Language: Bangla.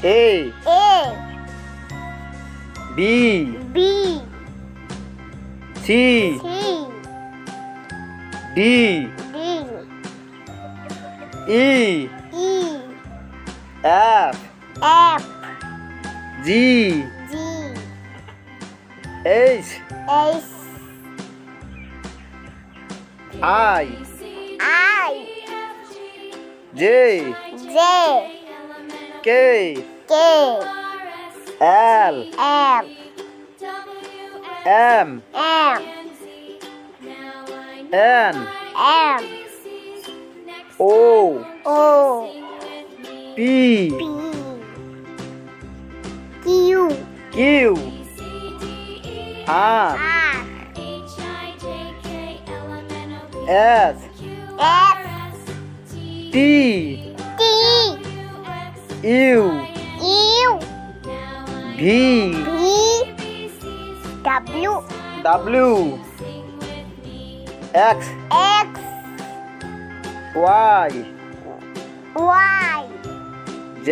A B C D E F G H I J K L M N O P Q R S T U V W X Y Z